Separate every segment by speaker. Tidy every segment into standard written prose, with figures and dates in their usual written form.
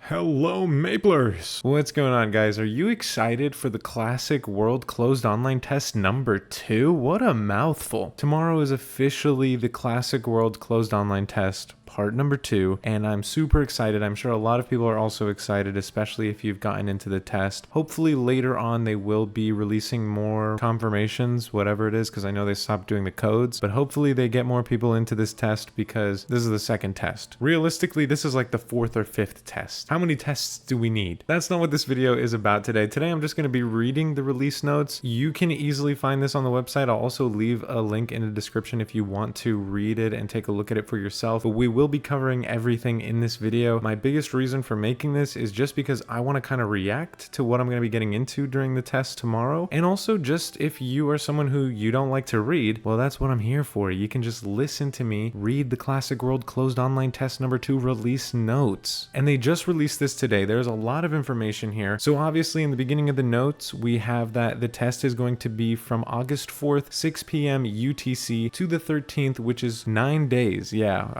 Speaker 1: Hello, Maplers! What's going on, guys? Are you excited for the classic World Closed Online Test number 2? What a mouthful. Tomorrow is officially the classic World Closed Online Test part number 2, and I'm super excited. I'm sure a lot of people are also excited, especially if you've gotten into the test. Hopefully later on they will be releasing more confirmations, whatever it is, because I know they stopped doing the codes, but hopefully they get more people into this test because this is the second test. Realistically, this is like the 4th or 5th test. How many tests do we need? That's not what this video is about today. Today I'm just going to be reading the release notes. You can easily find this on the website. I'll also leave a link in the description if you want to read it and take a look at it for yourself, but we will be covering everything in this video. My biggest reason for making this is just because I want to kind of react to what I'm going to be getting into during the test tomorrow, and also just if you are someone who you don't like to read, well, that's what I'm here for. You can just listen to me read the Classic World Closed Online Test number 2 release notes, and they just released this today. There's a lot of information here. So obviously in the beginning of the notes we have that the test is going to be from August 4th 6 p.m. UTC to the 13th, which is 9 days. Yeah,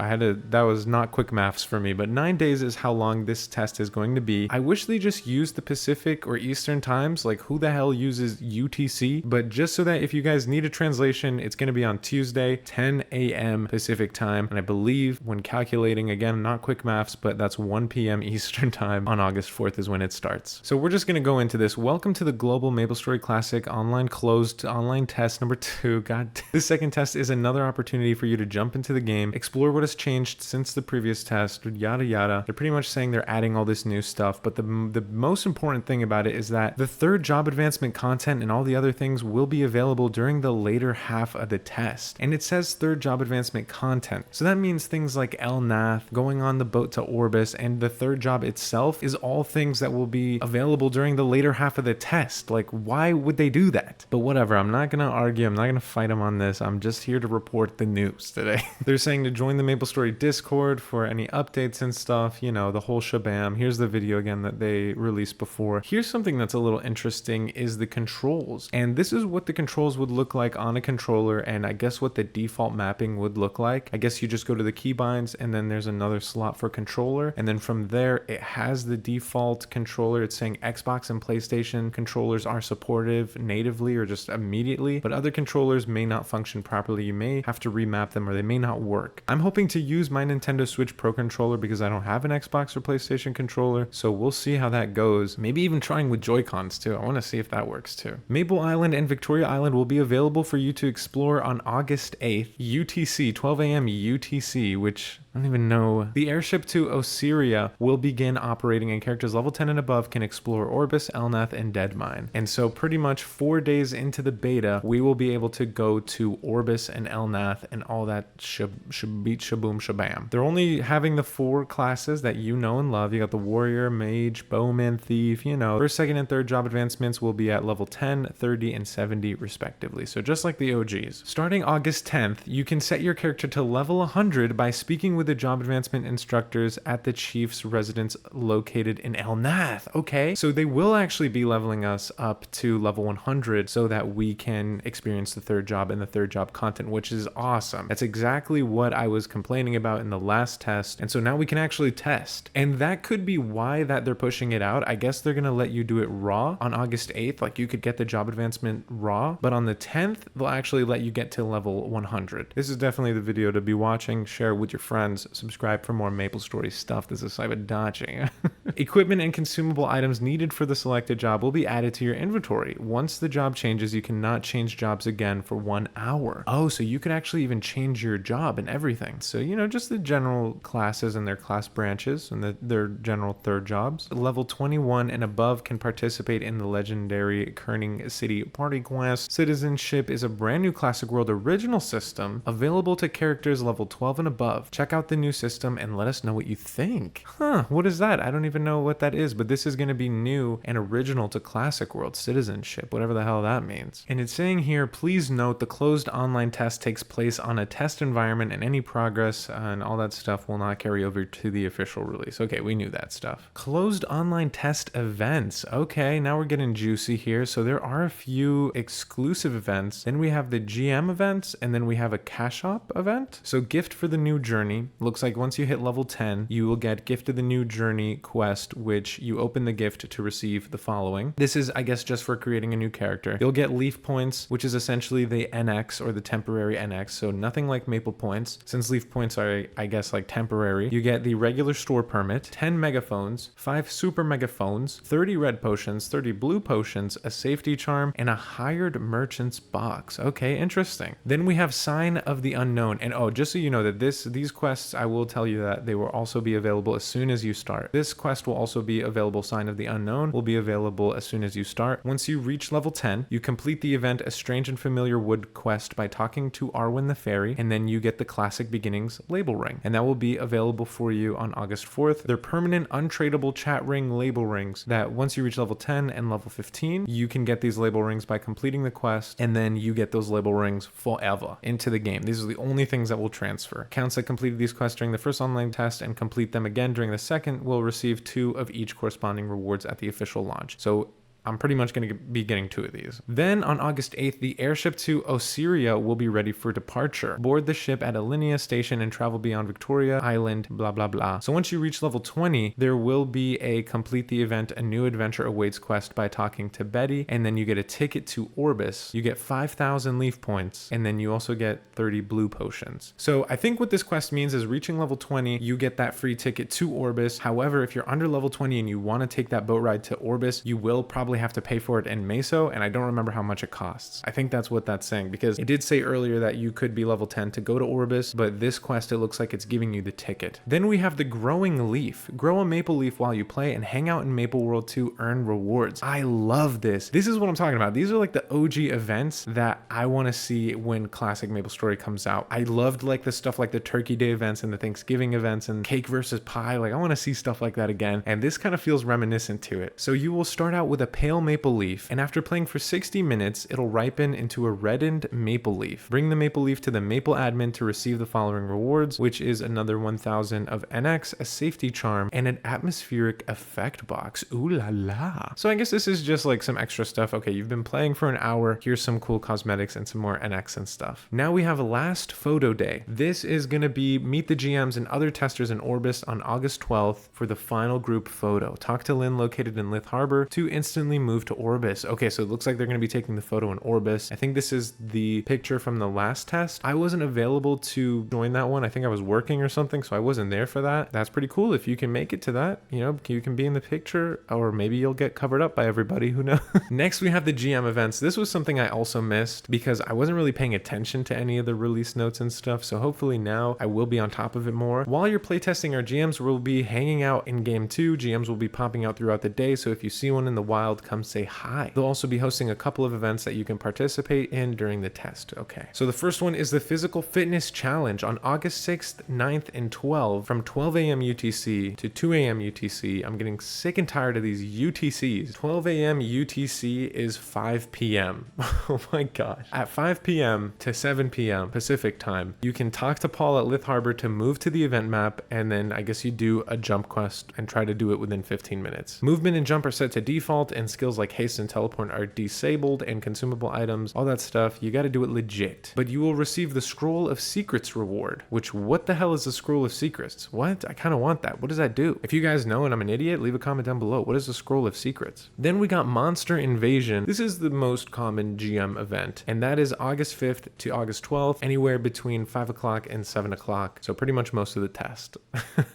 Speaker 1: that was not quick maths for me, but 9 days is how long this test is going to be. I wish they just used the Pacific or Eastern times. Like, who the hell uses UTC? But just so that if you guys need a translation, it's going to be on Tuesday 10 a.m. Pacific time, and I believe when calculating, again, not quick maths, but that's 1 p.m. Eastern time on August 4th is when it starts. So we're just going to go into this. Welcome to the Global MapleStory Classic Online Closed Online Test number 2. God, this second test is another opportunity for you to jump into the game, explore what has changed since the previous test, yada yada. They're pretty much saying they're adding all this new stuff, but the most important thing about it is that the third job advancement content and all the other things will be available during the later half of the test. And it says third job advancement content, so that means things like LNAF, going on the boat to Orbis, and the third job itself is all things that will be available during the later half of the test. Like, why would they do that? But whatever, I'm not gonna argue, I'm not gonna fight them on this. I'm just here to report the news today. They're saying to join the MapleStory Discord for any updates and stuff, you know, the whole shabam. Here's the video again that they released before. Here's something that's a little interesting is the controls. And this is what the controls would look like on a controller, and I guess what the default mapping would look like. I guess you just go to the keybinds and then there's another slot for controller, and then from there it has the default controller. It's saying Xbox and PlayStation controllers are supportive natively or just immediately, but other controllers may not function properly. You may have to remap them or they may not work. I'm hoping to use my Nintendo Switch Pro controller because I don't have an Xbox or PlayStation controller, so we'll see how that goes. Maybe even trying with Joy-Cons too. I want to see if that works too. Maple Island and Victoria Island will be available for you to explore on August 8th UTC, 12 a.m. UTC, which I don't even know. The airship to Osiria will begin operating, and characters level 10 and above can explore Orbis, Elnath, and Deadmine. And so pretty much 4 days into the beta, we will be able to go to Orbis and Elnath and all that shaboom shabam. They're only having the 4 classes that you know and love. You got the Warrior, Mage, Bowman, Thief, you know. First, second, and third job advancements will be at level 10, 30, and 70 respectively. So just like the OGs. Starting August 10th, you can set your character to level 100 by speaking with the job advancement instructors at the chief's residence located in Elnath. Okay, so they will actually be leveling us up to level 100 so that we can experience the third job and the third job content, which is awesome. That's exactly what I was complaining about in the last test, and so now we can actually test. And that could be why that they're pushing it out. I guess they're gonna let you do it raw on August 8th, like you could get the job advancement raw, but on the 10th they'll actually let you get to level 100. This is definitely the video to be watching. Share with your friends, subscribe for more MapleStory stuff. This is Cyberdachi. Equipment and consumable items needed for the selected job will be added to your inventory. Once the job changes, you cannot change jobs again for 1 hour. Oh, so you could actually even change your job and everything. So, you know, just the general classes and their class branches and their general third jobs. Level 21 and above can participate in the legendary Kerning City Party Quest. Citizenship is a brand new Classic World original system available to characters level 12 and above. Check out the new system and let us know what you think. Huh, what is that? I don't even know what that is, but this is going to be new and original to Classic World Citizenship, whatever the hell that means. And it's saying here, please note the closed online test takes place on a test environment and any progress and all that stuff will not carry over to the official release. Okay, we knew that stuff. Closed online test events. Okay, now we're getting juicy here. So there are a few exclusive events. Then we have the GM events, and then we have a cash shop event. So gift for the new journey. Looks like once you hit level 10, you will get gift of the new journey quest, which you open the gift to receive the following. This is, I guess, just for creating a new character. You'll get leaf points, which is essentially the NX or the temporary NX. So nothing like Maple points. Since leaf points are, I guess, like temporary, you get the regular store permit, 10 megaphones, 5 super megaphones, 30 red potions, 30 blue potions, a safety charm, and a hired merchant's box. Okay, interesting. Then we have Sign of the Unknown. And oh, just so you know that these quests, I will tell you that they will also be available as soon as you start. This quest will also be available. Sign of the Unknown will be available as soon as you start. Once you reach level 10, you complete the event A Strange and Familiar Wood quest by talking to Arwen the Fairy, and then you get the Classic Beginnings label ring. And that will be available for you on August 4th. They're permanent, untradeable chat ring label rings that once you reach level 10 and level 15, you can get these label rings by completing the quest, and then you get those label rings forever into the game. These are the only things that will transfer. Accounts that completed these quests during the first online test and complete them again during the second will receive 2 of each corresponding rewards at the official launch. So I'm pretty much going to be getting 2 of these. Then on August 8th, the airship to Osiria will be ready for departure. Board the ship at Alinea Station and travel beyond Victoria Island, blah, blah, blah. So once you reach level 20, there will be a complete the event, a new adventure awaits quest by talking to Betty, and then you get a ticket to Orbis. You get 5,000 leaf points, and then you also get 30 blue potions. So I think what this quest means is reaching level 20, you get that free ticket to Orbis. However, if you're under level 20 and you want to take that boat ride to Orbis, you will probably have to pay for it in Meso, and I don't remember how much it costs. I think that's what that's saying, because it did say earlier that you could be level 10 to go to Orbis, but this quest, it looks like it's giving you the ticket. Then we have the Growing Leaf. Grow a maple leaf while you play and hang out in Maple World to earn rewards. I love this. This is what I'm talking about. These are like the OG events that I want to see when Classic MapleStory comes out. I loved like the stuff like the Turkey Day events and the Thanksgiving events and Cake versus Pie. Like I want to see stuff like that again, and this kind of feels reminiscent to it. So you will start out with a pale maple leaf, and after playing for 60 minutes, it'll ripen into a reddened maple leaf. Bring the maple leaf to the Maple admin to receive the following rewards, which is another 1000 of NX, a safety charm, and an atmospheric effect box. Ooh la la. So I guess this is just like some extra stuff. Okay, you've been playing for an hour. Here's some cool cosmetics and some more NX and stuff. Now we have a last photo day. This is going to be meet the GMs and other testers in Orbis on August 12th for the final group photo. Talk to Lynn located in Lith Harbor to instantly move to Orbis. Okay, so it looks like they're going to be taking the photo in Orbis. I think this is the picture from the last test. I wasn't available to join that one. I think I was working or something, so I wasn't there for that. That's pretty cool. If you can make it to that, you know, you can be in the picture, or maybe you'll get covered up by everybody, who knows. Next, we have the GM events. This was something I also missed because I wasn't really paying attention to any of the release notes and stuff, so hopefully now I will be on top of it more. While you're playtesting, our GMs will be hanging out in game 2. GMs will be popping out throughout the day, so if you see one in the wild, come say hi. They'll also be hosting a couple of events that you can participate in during the test. Okay, so the first one is the Physical Fitness Challenge on August 6th, 9th, and 12th from 12 a.m. UTC to 2 a.m. UTC. I'm getting sick and tired of these UTCs. 12 a.m. UTC is 5 p.m. Oh my gosh. At 5 p.m. to 7 p.m. Pacific time, you can talk to Paul at Lith Harbor to move to the event map, and then I guess you do a jump quest and try to do it within 15 minutes. Movement and jump are set to default, and skills like haste and teleport are disabled, and consumable items, all that stuff, you got to do it legit. But you will receive the Scroll of Secrets reward, which what the hell is the Scroll of Secrets? What? I kind of want that. What does that do? If you guys know and I'm an idiot, leave a comment down below. What is the Scroll of Secrets? Then we got Monster Invasion. This is the most common GM event, and that is August 5th to August 12th, anywhere between 5 o'clock and 7 o'clock. So pretty much most of the test.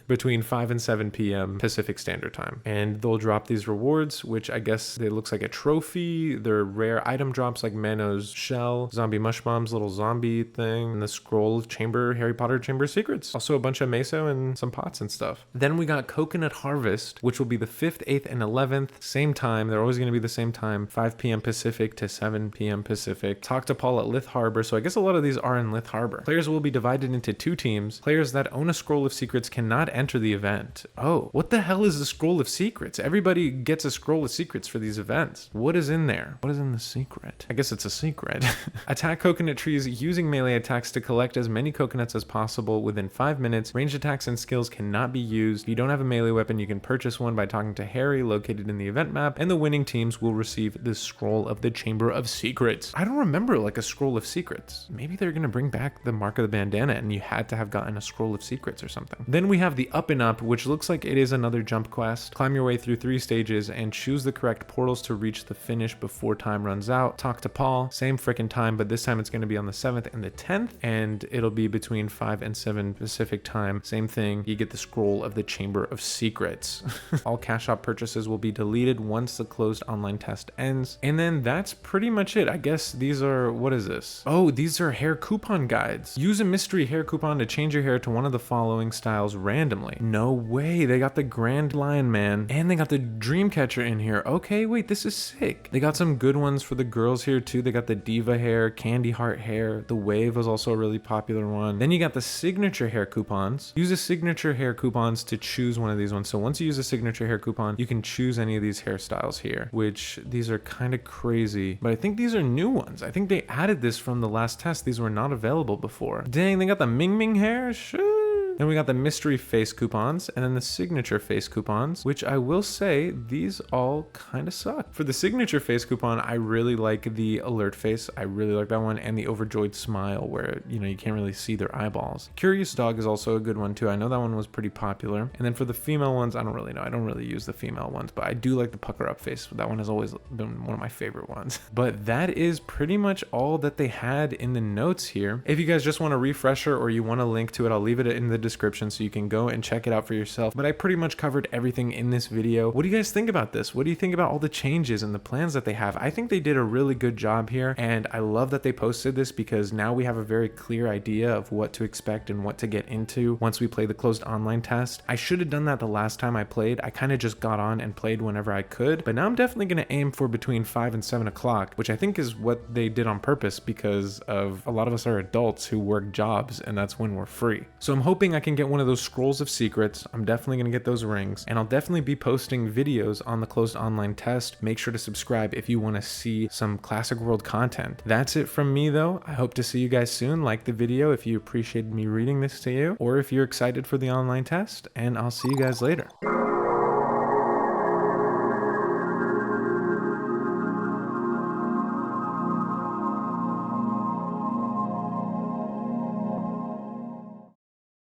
Speaker 1: Between 5 and 7 p.m. Pacific Standard Time. And they'll drop these rewards, which I guess guess it looks like a trophy. They're rare item drops like Mano's shell, zombie mush bombs, little zombie thing, and the scroll of Harry Potter Chamber of Secrets. Also a bunch of meso and some pots and stuff. Then we got Coconut Harvest, which will be the 5th, 8th, and 11th. Same time. They're always going to be the same time. 5 p.m. Pacific to 7 p.m. Pacific. Talk to Paul at Lith Harbor. So I guess a lot of these are in Lith Harbor. Players will be divided into 2 teams. Players that own a Scroll of Secrets cannot enter the event. Oh, what the hell is the Scroll of Secrets? Everybody gets a Scroll of Secrets for these events. What is in there? What is in the secret? I guess it's a secret. Attack coconut trees using melee attacks to collect as many coconuts as possible within 5 minutes. Ranged attacks and skills cannot be used. If you don't have a melee weapon, you can purchase one by talking to Harry, located in the event map, and the winning teams will receive the Scroll of the Chamber of Secrets. I don't remember like a Scroll of Secrets. Maybe they're gonna bring back the Mark of the Bandana and you had to have gotten a Scroll of Secrets or something. Then we have the Up and Up, which looks like it is another jump quest. Climb your way through 3 stages and choose the correct portals to reach the finish before time runs out. Talk to Paul, same frickin' time, but this time it's gonna be on the 7th and the 10th, and it'll be between 5 and 7 Pacific time. Same thing, you get the Scroll of the Chamber of Secrets. All cash shop purchases will be deleted once the closed online test ends. And then that's pretty much it. I guess these are, what is this? Oh, these are hair coupon guides. Use a mystery hair coupon to change your hair to one of the following styles randomly. No way, they got the Grand Lion Man and they got the Dreamcatcher in here. Okay, wait, this is sick. They got some good ones for the girls here too. They got the Diva hair, Candy Heart hair. The Wave was also a really popular one. Then you got the signature hair coupons. Use a signature hair coupons to choose one of these ones. So once you use a signature hair coupon, you can choose any of these hairstyles here, which these are kind of crazy, but I think these are new ones. I think they added this from the last test. These were not available before. Dang, they got the Ming Ming hair. Shit. Then we got the mystery face coupons and then the signature face coupons, which I will say these all kind of suck. For the signature face coupon, I really like the alert face. I really like that one, and the overjoyed smile where, you know, you can't really see their eyeballs. Curious Dog is also a good one too. I know that one was pretty popular. And then for the female ones, I don't really know. I don't really use the female ones, but I do like the pucker up face. That one has always been one of my favorite ones. But that is pretty much all that they had in the notes here. If you guys just want a refresher or you want a link to it, I'll leave it in the description so you can go and check it out for yourself. But I pretty much covered everything in this video. What do you guys think about this? What do you think about all the changes and the plans that they have? I think they did a really good job here, and I love that they posted this because now we have a very clear idea of what to expect and what to get into once we play the closed online test. I should have done that the last time I played. I kind of just got on and played whenever I could, but now I'm definitely going to aim for between 5 and 7 o'clock, which I think is what they did on purpose because of a lot of us are adults who work jobs and that's when we're free. So I'm hoping I can get one of those Scrolls of Secrets. I'm definitely going to get those rings, and I'll definitely be posting videos on the closed online test. Make sure to subscribe if you want to see some Classic World content. That's it from me though. I hope to see you guys soon. Like the video if you appreciated me reading this to you, or if you're excited for the online test, and I'll see you guys later.